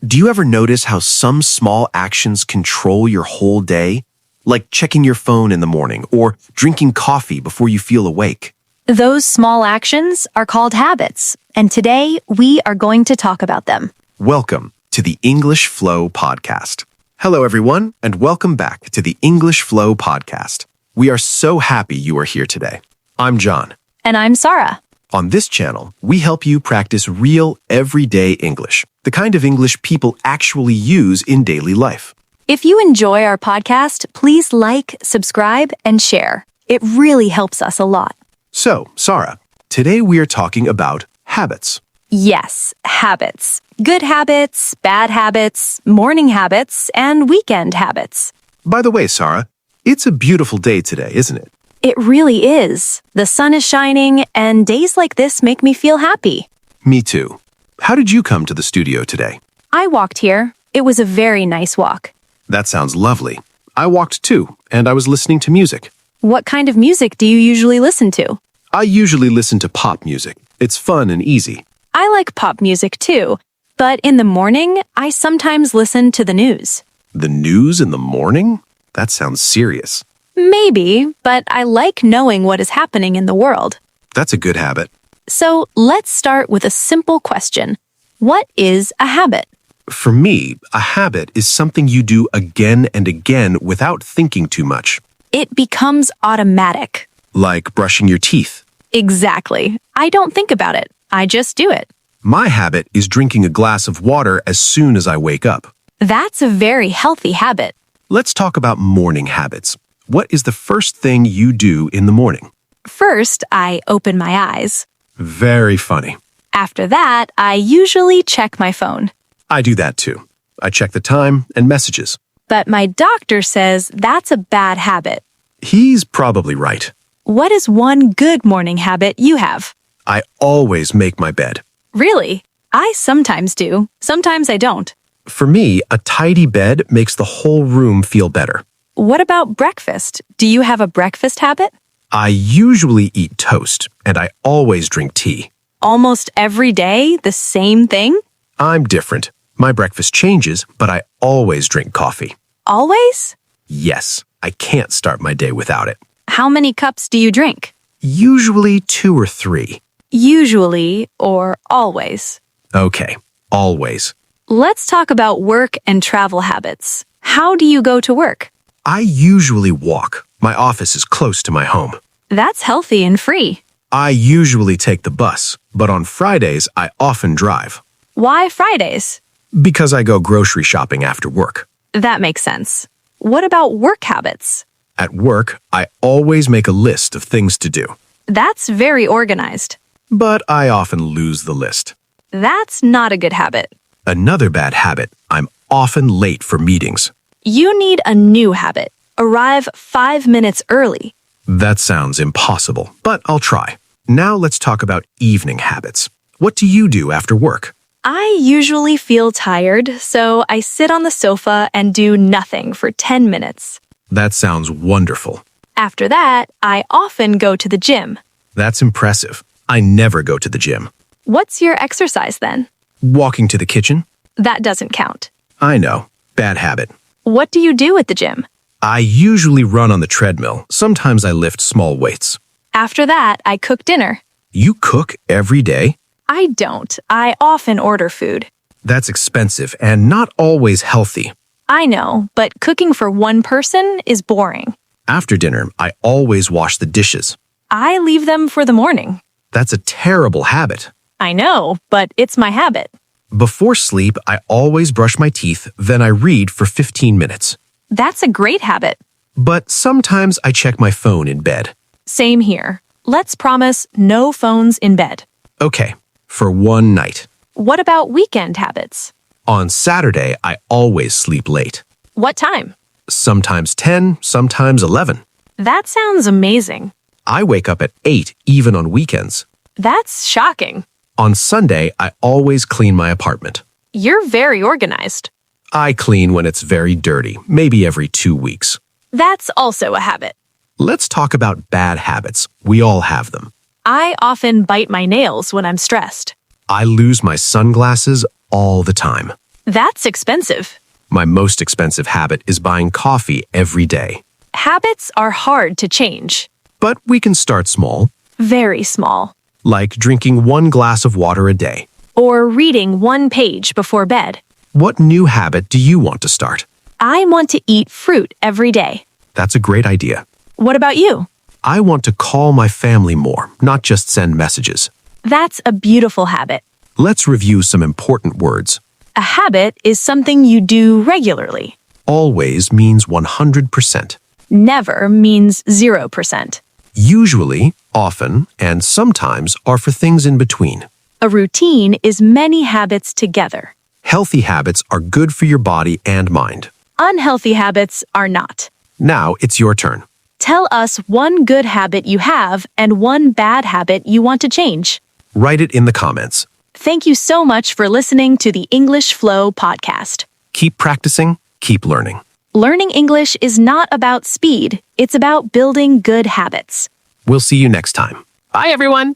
Do you ever notice how some small actions control your whole day? Like checking your phone in the morning or drinking coffee before you feel awake. Those small actions are called habits, and today we are going to talk about them. Welcome to the English Flow Podcast. Hello, everyone, and welcome back to the English Flow Podcast. We are so happy you are here today. I'm John. And I'm Sarah. On this channel, we help you practice real, everyday English, the kind of English people actually use in daily life. If you enjoy our podcast, please like, subscribe, and share. It really helps us a lot. So, Sarah, today we are talking about habits. Yes, habits. Good habits, bad habits, morning habits, and weekend habits. By the way, Sarah, it's a beautiful day today, isn't it? It really is. The sun is shining, and days like this make me feel happy. Me too. How did you come to the studio today? I walked here. It was a very nice walk. That sounds lovely. I walked too, and I was listening to music. What kind of music do you usually listen to? I usually listen to pop music. It's fun and easy. I like pop music too, but in the morning, I sometimes listen to the news. The news in the morning? That sounds serious. Maybe, but I like knowing what is happening in the world. That's a good habit. So let's start with a simple question. What is a habit? For me, a habit is something you do again and again without thinking too much. It becomes automatic. Like brushing your teeth. Exactly. I don't think about it. I just do it. My habit is drinking a glass of water as soon as I wake up. That's a very healthy habit. Let's talk about morning habits. What is the first thing you do in the morning? First, I open my eyes. Very funny. After that, I usually check my phone. I do that too. I check the time and messages. But my doctor says that's a bad habit. He's probably right. What is one good morning habit you have? I always make my bed. Really? I sometimes do. Sometimes I don't. For me, a tidy bed makes the whole room feel better. What about breakfast? Do you have a breakfast habit? I usually eat toast, and I always drink tea. Almost every day, the same thing? I'm different. My breakfast changes, but I always drink coffee. Always? Yes, I can't start my day without it. How many cups do you drink? Usually 2 or 3. Usually or always? Okay, always. Let's talk about work and travel habits. How do you go to work? I usually walk. My office is close to my home. That's healthy and free. I usually take the bus, but on Fridays, I often drive. Why Fridays? Because I go grocery shopping after work. That makes sense. What about work habits? At work, I always make a list of things to do. That's very organized. But I often lose the list. That's not a good habit. Another bad habit, I'm often late for meetings. You need a new habit. Arrive 5 minutes early. That sounds impossible, but I'll try. Now let's talk about evening habits. What do you do after work? I usually feel tired, so I sit on the sofa and do nothing for 10 minutes. That sounds wonderful. After that, I often go to the gym. That's impressive. I never go to the gym. What's your exercise then? Walking to the kitchen? That doesn't count. I know. Bad habit. What do you do at the gym? I usually run on the treadmill. Sometimes I lift small weights. After that, I cook dinner. You cook every day? I don't. I often order food. That's expensive and not always healthy. I know, but cooking for one person is boring. After dinner, I always wash the dishes. I leave them for the morning. That's a terrible habit. I know, but it's my habit. Before sleep, I always brush my teeth, then I read for 15 minutes. That's a great habit. But sometimes I check my phone in bed. Same here. Let's promise no phones in bed. Okay, for one night. What about weekend habits? On Saturday, I always sleep late. What time? Sometimes 10, sometimes 11. That sounds amazing. I wake up at 8, even on weekends. That's shocking. On Sunday, I always clean my apartment. You're very organized. I clean when it's very dirty, maybe every 2 weeks. That's also a habit. Let's talk about bad habits. We all have them. I often bite my nails when I'm stressed. I lose my sunglasses all the time. That's expensive. My most expensive habit is buying coffee every day. Habits are hard to change. But we can start small, Very small. like drinking 1 glass of water a day. Or reading 1 page before bed. What new habit do you want to start? I want to eat fruit every day. That's a great idea. What about you? I want to call my family more, not just send messages. That's a beautiful habit. Let's review some important words. A habit is something you do regularly. Always means 100%. Never means 0%. Usually, often, and sometimes are for things in between. A routine is many habits together. Healthy habits are good for your body and mind. Unhealthy habits are not. Now it's your turn. Tell us one good habit you have and one bad habit you want to change. Write it in the comments. Thank you so much for listening to the English Flow podcast. Keep practicing, keep learning. Learning English is not about speed, it's about building good habits. We'll see you next time. Bye, everyone.